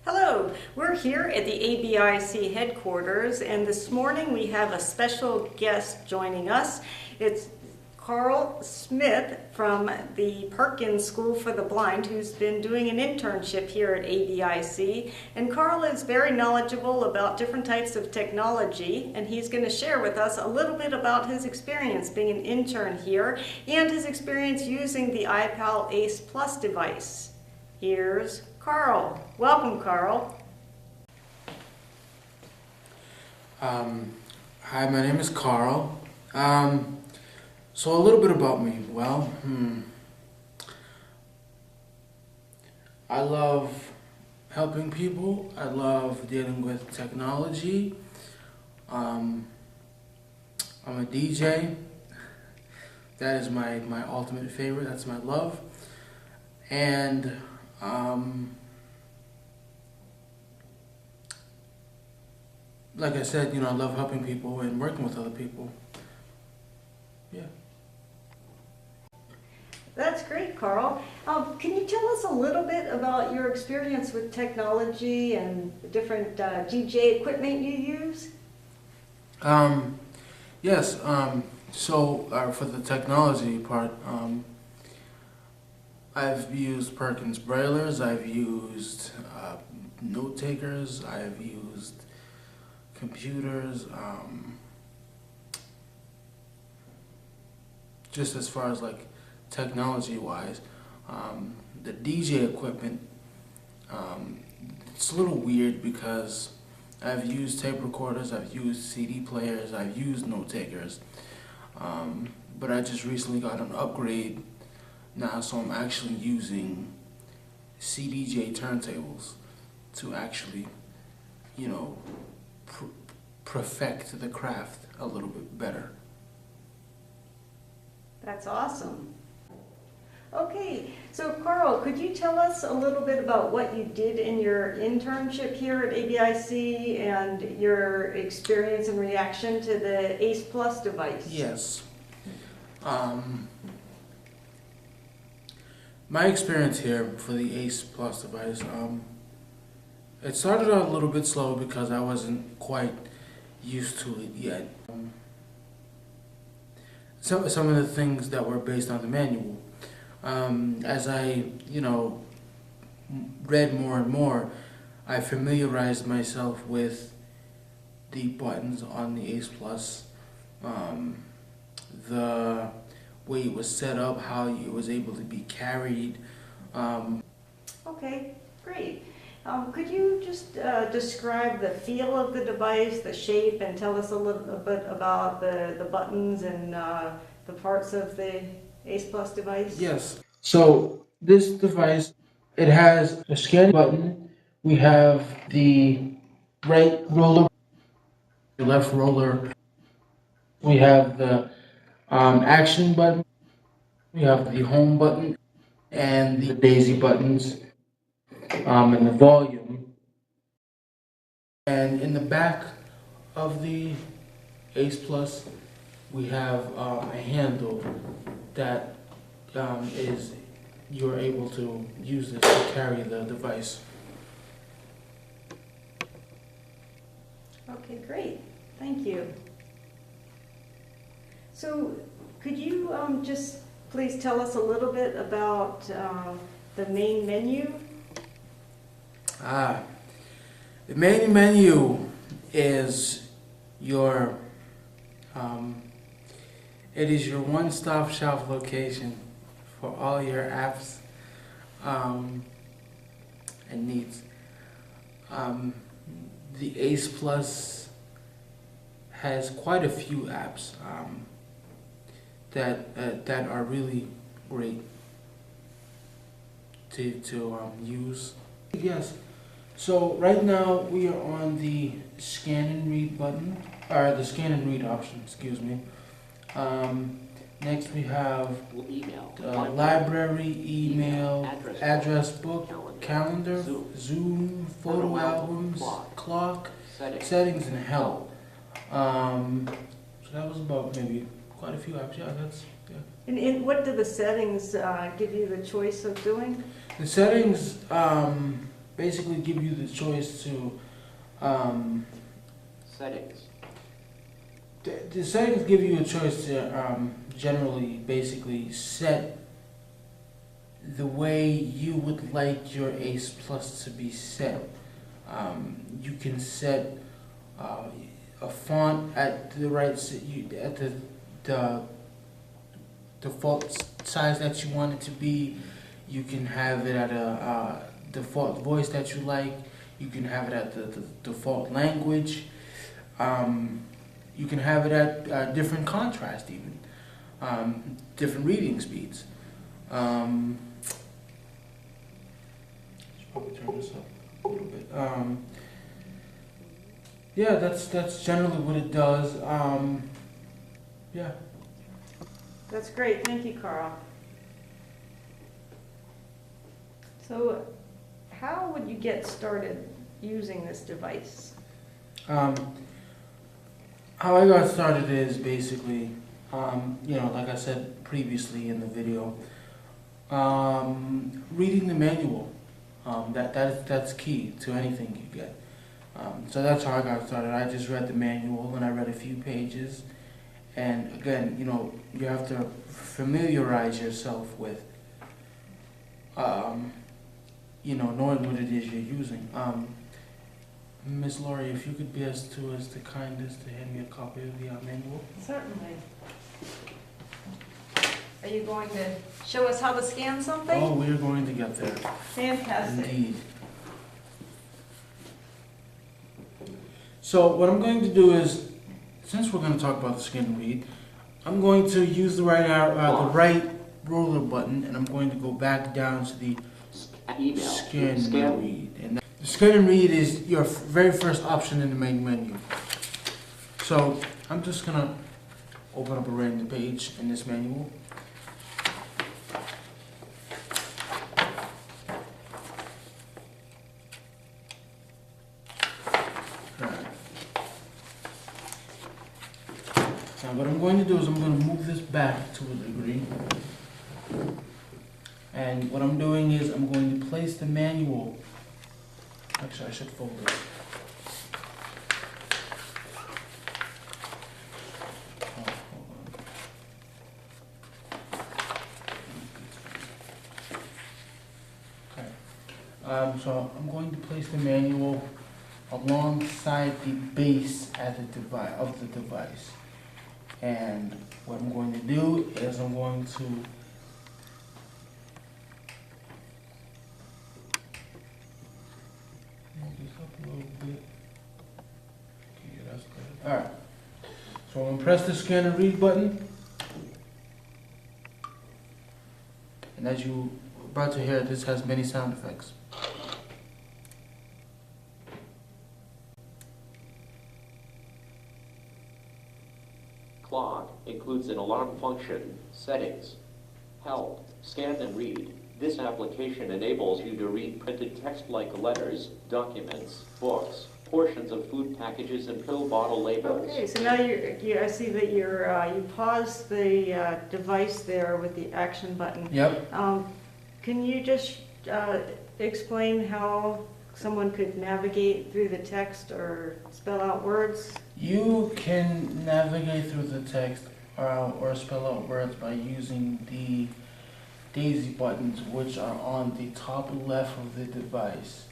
Hello, we're here at the ABiSee headquarters, and this morning we have a special guest joining us. It's Carl Smith from the Perkins School for the Blind, who's been doing an internship here at ABiSee. And Carl is very knowledgeable about different types of technology, and he's going to share with us a little bit about his experience being an intern here and his experience using the iPal Ace Plus device. Here's Carl. Welcome, Carl. Hi, my name is Carl. So a little bit about me. Well, I love helping people. I love dealing with technology. I'm a DJ. That is my ultimate favorite. That's my love. And like I said, I love helping people and working with other people. Yeah. That's great, Carl. Can you tell us a little bit about your experience with technology and the different DJ equipment you use? Yes. So for the technology part, I've used Perkins braillers. I've used note takers. I've used computers. Just as far as like technology-wise, the DJ equipment, it's a little weird because I've used tape recorders, I've used CD players, I've used note takers, but I just recently got an upgrade now, so I'm actually using CDJ turntables to actually, perfect the craft a little bit better. That's awesome. Okay, so Carl, could you tell us a little bit about what you did in your internship here at ABiSee and your experience and reaction to the Ace Plus device? Yes. My experience here for the Ace Plus device, it started out a little bit slow because I wasn't quite used to it yet. Some of the things that were based on the manual. As I, read more and more, I familiarized myself with the buttons on the Ace Plus, the way it was set up, how it was able to be carried. Okay, great. Could you just describe the feel of the device, the shape, and tell us a little bit about the buttons and the parts of the Ace Plus device? Yes. So this device, it has a scan button. We have the right roller, the left roller. We have the action button. We have the home button and the daisy buttons, and the volume. And in the back of the Ace Plus, we have a handle that you're able to use this to carry the device. Okay, great. Thank you. So could you just please tell us a little bit about the main menu? The main menu is your it is your one-stop shop location for all your apps and needs. The Ace Plus has quite a few apps that are really great to use. Yes. So right now we are on the scan and read button, or the scan and read option, excuse me. Next we have library, email, address book, calendar, Zoom, photo albums, clock, settings, and help. So that was about maybe quite a few apps. Yeah, And what do the settings give you the choice of doing? The settings, basically give you the choice to, Settings. the settings give you a choice to generally basically set the way you would like your ACE Plus to be set. You can set a font at the right at the default size that you want it to be. You can have it at a default voice that you like. You can have it at the default language. You can have it at different contrast even, different reading speeds. Should probably turn this up a little bit. Yeah, that's generally what it does. Yeah. That's great, thank you, Carl. So, how would you get started using this device? How I got started is basically, like I said previously in the video, reading the manual. That's key to anything you get. So that's how I got started. I just read the manual and I read a few pages. And again, you have to familiarize yourself with, knowing what it is you're using. Miss Laurie, if you could be as kind as to hand me a copy of the manual. Certainly. Are you going to show us how to scan something? Oh, we're going to get there. Fantastic. Indeed. So what I'm going to do is, since we're going to talk about the scan and read, I'm going to use the right roller button, and I'm going to go back down to the scan and read. And the scan and read is your very first option in the main menu. So I'm just going to open up a random page in this manual. Now what I'm going to do is I'm going to move this back to a degree. And what I'm doing is I'm going to place the manual. Actually, I should fold it. Oh, hold on. Okay. So I'm going to place the manual alongside the base at the device. And what I'm going to do is I'm going to move this up a little bit. Okay, that's good. Alright. So I'm going to press the scan and read button. And as you're about to hear, this has many sound effects. Clock includes an alarm function, settings, help, scan and read. This application enables you to read printed text like letters, documents, books, portions of food packages and pill bottle labels. Okay, so now I see that you paused the device there with the action button. Yep. Can you just explain how someone could navigate through the text or spell out words? You can navigate through the text or spell out words by using the daisy buttons, which are on the top left of the device.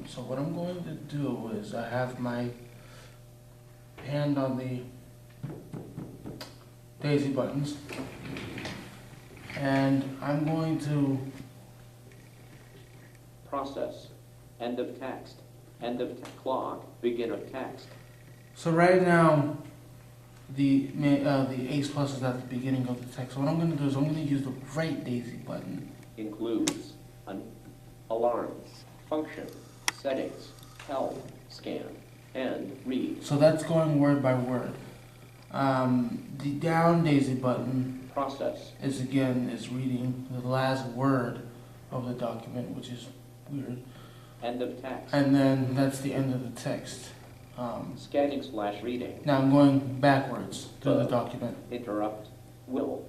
So what I'm going to do is I have my hand on the daisy buttons, and I'm going to Process, end of text, end of clock, begin of text. So right now, the ACE Plus is at the beginning of the text. So what I'm going to do is I'm going to use the right daisy button. Includes an alarm, function, settings, help, scan, and read. So that's going word by word. The down daisy button Process, is reading the last word of the document, which is weird. end of text. And then that's the end of the text. Scanning/reading. Now I'm going backwards through the document. Interrupt, will,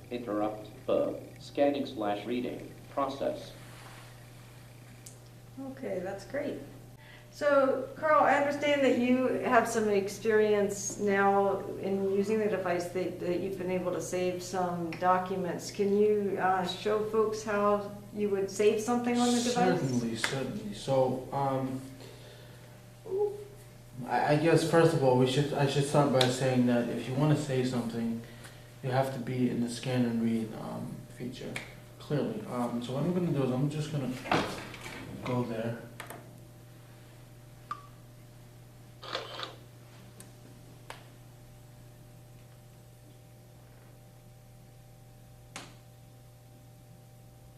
interrupt, scanning/reading, process. Okay, that's great. So, Carl, I understand that you have some experience now in using the device, that you've been able to save some documents. Can you show folks how you would save something on the device? Certainly. So, I guess first of all, I should start by saying that if you want to save something, you have to be in the scan and read feature clearly. So what I'm going to do is I'm just going to go there.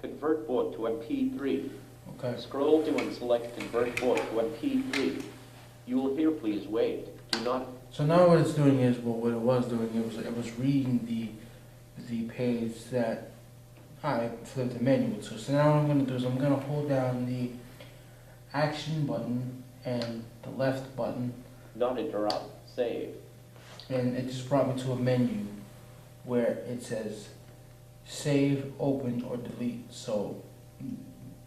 Convert book to MP3. Okay. Scroll to and select Convert book to MP3. You will hear please wait. Do not. So now what it's doing is, well, what it was doing, it was reading the page that I flipped the menu to. So now what I'm going to do is I'm going to hold down the action button and the left button, Not interrupt. Save. and it just brought me to a menu where it says save, open, or delete. So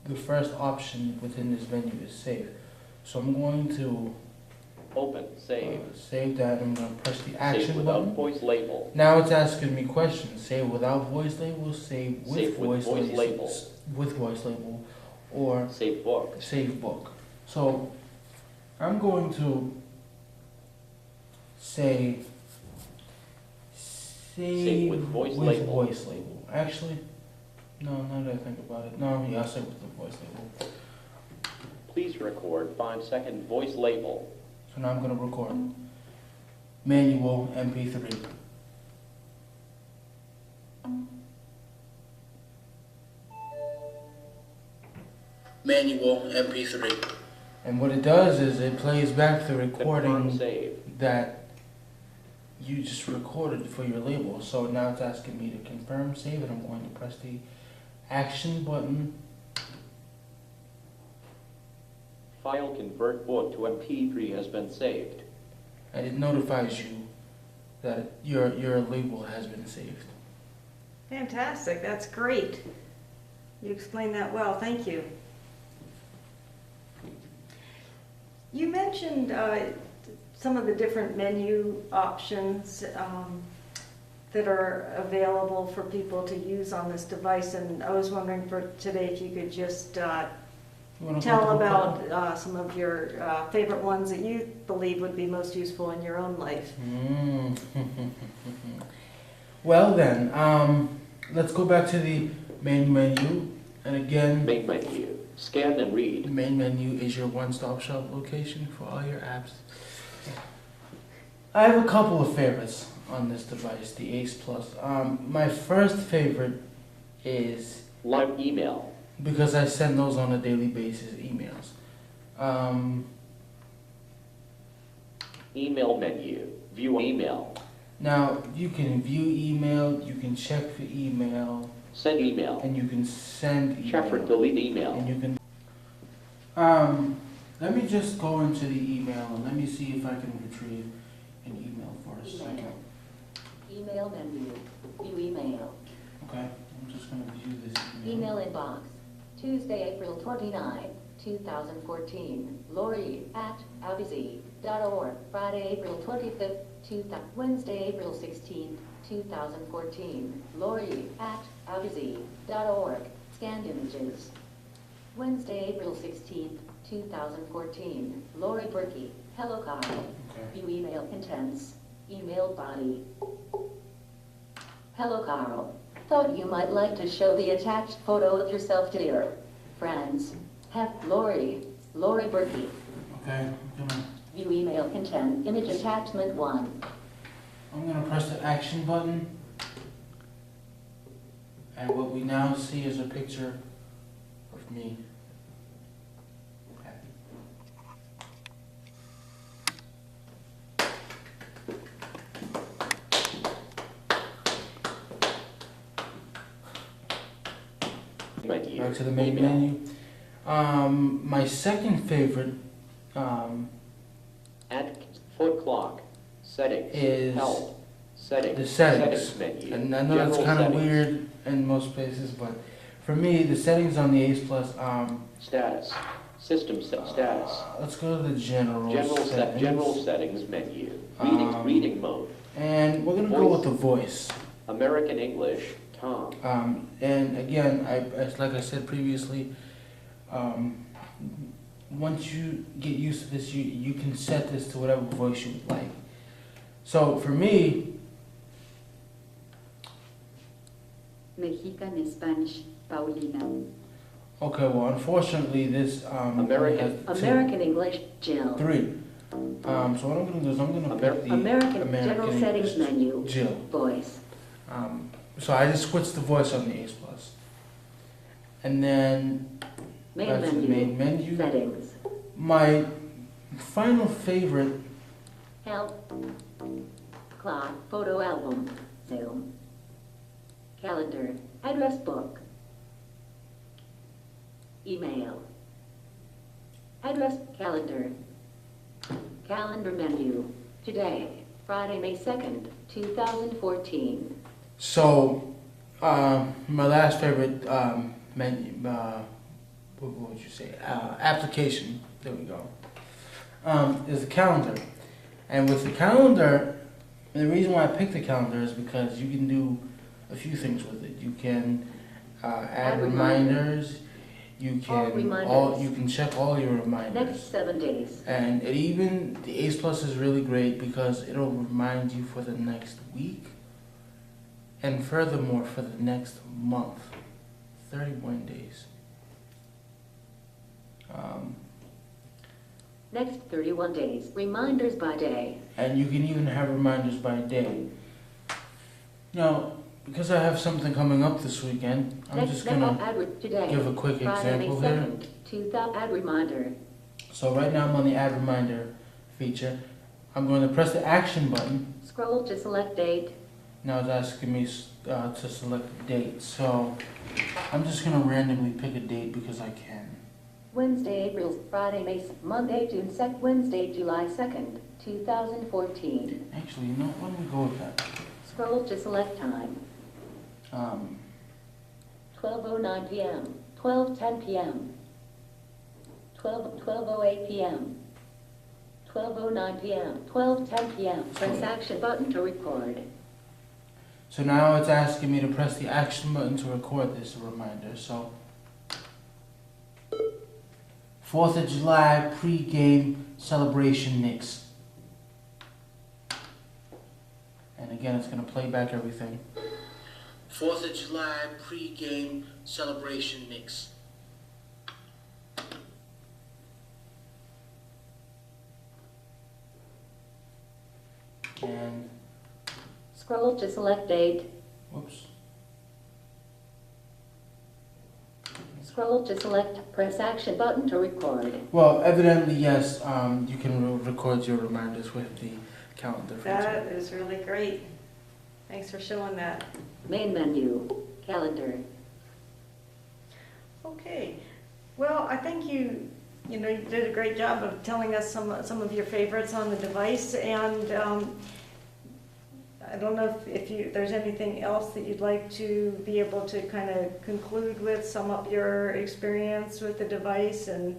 the first option within this menu is save. So I'm going to Open. Save. save that. I'm going to press the Save action without button. voice label. Now it's asking me questions. Save without voice label, save with Save with voice label. with voice label, or Save book. save book. So I'm going to say save with voice label. voice label. Actually, no, now that I think about it, no, yeah, I'll say with the voice label. Please record 5-second voice label. So now I'm going to record manual MP3. Manual MP3. And what it does is it plays back the Confirm recording save. that you just recorded for your label. So now it's asking me to confirm save, and I'm going to press the action button. File convert book to MP3 has been saved. And it notifies you that your label has been saved. Fantastic, that's great. You explained that well, thank you. You mentioned some of the different menu options that are available for people to use on this device, and I was wondering for today if you could just You wanna tell go to the about some of your favorite ones that you believe would be most useful in your own life. Well then, let's go back to the main menu. And again, Main menu. Scan and the read. main menu is your one-stop shop location for all your apps. I have a couple of favorites on this device, the Ace Plus. My first favorite is, Live email. because I send those on a daily basis, emails. Email menu. View email. Now, you can view email, you can check for email, Send email. and you can send email. Check for delete email. And you can, let me just go into the email and let me see if I can retrieve an email for a second. Email menu. View email. Okay, I'm just gonna view this Email inbox. Tuesday, April 29, 2014. Lori at ABiSee.org. Friday, April 25th, Wednesday, April 16th, 2014. Lori at ABiSee.org. Scanned images. Wednesday, April 16th, 2014. Lori Berkey. Hello, Carl. Okay. View email contents. Email body. Hello, Carl. Thought you might like to show the attached photo of yourself to your friends. Have Lori Berkey. Okay, View email content. Image attachment 1. I'm gonna press the action button. And what we now see is a picture of me. Happy. Menu. Back to the main Email. menu. My second favorite Add foot clock. Settings. is Help. Settings. the settings. menu. And I know that's General kind of settings. weird in most places, but for me, the settings on the Ace Plus, Status. System status. Let's go to the general settings. General settings menu. Reading mode. And we're gonna go with the voice. American English, Tom. And again, like I said previously, once you get used to this, you can set this to whatever voice you would like. So for me, Mexican Spanish, Paulina. okay, well, unfortunately, this only has American English, Jill. 3. So what I'm gonna do is I'm gonna pick the American General Settings English, menu, Jill. voice. So I just switched the voice on the ACE Plus, and then Main that's menu, the main menu. settings. My final favorite. Help. Clock, photo album, Zoom. Calendar, address book. Email. Address calendar. Calendar menu. Today, Friday, May 2nd, 2014. So, my last favorite menu, what would you say? Application. There we go. Is the calendar, and with the calendar, the reason why I picked the calendar is because you can do a few things with it. You can add reminders. You can check all your reminders. Next 7 days. And the ACE Plus is really great because it'll remind you for the next week, and furthermore for the next month, 31 days. Next 31 days. Reminders by day. And you can even have reminders by day. Now, because I have something coming up this weekend, I'm just gonna give a quick example here. Add reminder. So right now I'm on the add reminder feature. I'm going to press the action button. Scroll to select date. Now it's asking me to select a date. So I'm just gonna randomly pick a date because I can. Wednesday, April, Friday, May, Monday, June 2nd, Wednesday, July 2nd, 2014. Actually, you know, why don't we go with that? Scroll to select time. 12:09 p.m., 12:10 p.m., 12:08 p.m., 12:09 p.m., 12:10 p.m. Press action button to record. So now it's asking me to press the action button to record this reminder. So 4th of July pre-game celebration Knicks. And again, it's going to play back everything. 4th of July pre-game celebration Knicks. And Scroll to select date. whoops. Scroll to select, press action button to record. Well, evidently, yes, you can record your reminders with the calendar feature. That is really great. Thanks for showing that. Main menu, calendar. Okay. Well, I think you did a great job of telling us some of your favorites on the device, and I don't know if there's anything else that you'd like to be able to kind of conclude with, sum up your experience with the device, and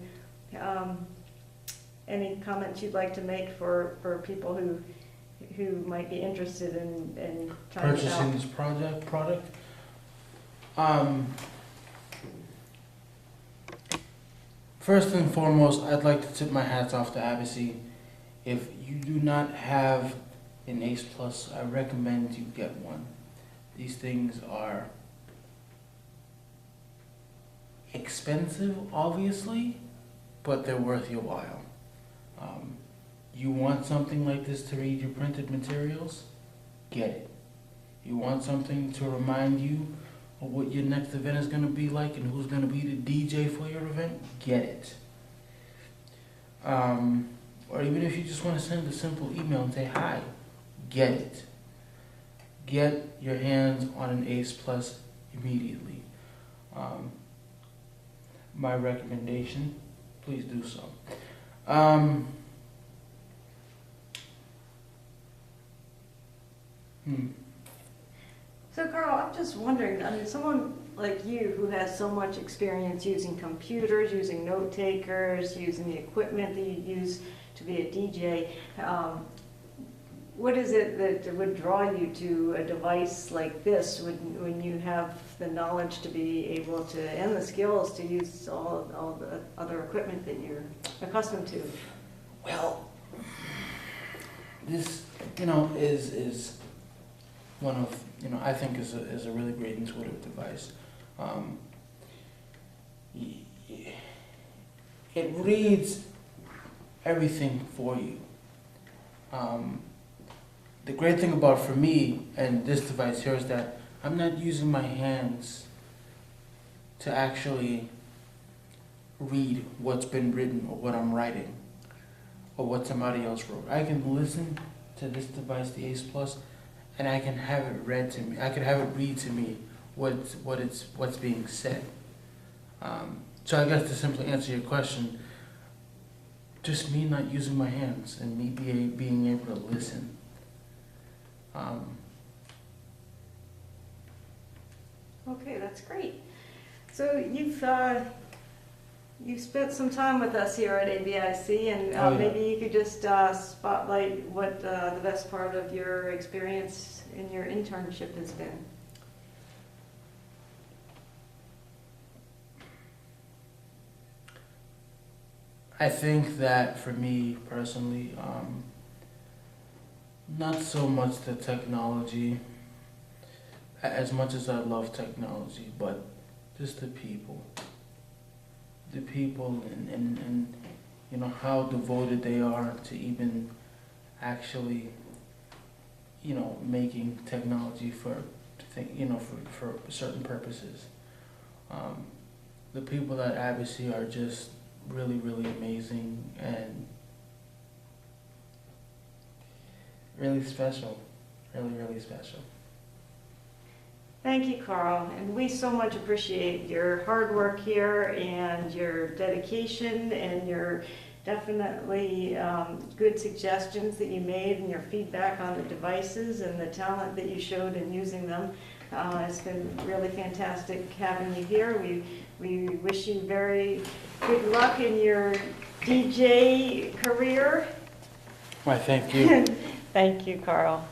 any comments you'd like to make for people who might be interested in trying it Purchasing out. this product. First and foremost, I'd like to tip my hats off to ABiSee. If you do not have an ACE Plus, I recommend you get one. These things are expensive, obviously, but they're worth your while. You want something like this to read your printed materials? Get it. You want something to remind you of what your next event is going to be like and who's going to be the DJ for your event? Get it. Or even if you just want to send a simple email and say hi, get it. Get your hands on an ACE Plus immediately. My recommendation, please do so. So Carl, I'm just wondering, I mean, someone like you who has so much experience using computers, using note takers, using the equipment that you use to be a DJ, what is it that would draw you to a device like this when you have the knowledge to be able to, and the skills to use all the other equipment that you're accustomed to? Well, this, is one of, I think is a really great intuitive device. It reads everything for you. The great thing about, for me, and this device here, is that I'm not using my hands to actually read what's been written or what I'm writing or what somebody else wrote. I can listen to this device, the ACE Plus, and I can have it read to me. I can have it read to me what's being said. So I guess to simply answer your question, just me not using my hands and me being able to listen. Okay, that's great. So you've spent some time with us here at ABiSee, and Oh, yeah. maybe you could just spotlight what the best part of your experience in your internship has been. I think that for me personally, not so much the technology, as much as I love technology, but just the people. The people and how devoted they are to even actually, making technology for certain purposes. The people at ABiSee are just really, really amazing and really special. Really, really special. Thank you, Carl, and we so much appreciate your hard work here and your dedication and your definitely good suggestions that you made and your feedback on the devices and the talent that you showed in using them. It's been really fantastic having you here. We wish you very good luck in your DJ career. Why, thank you. Thank you, Carl.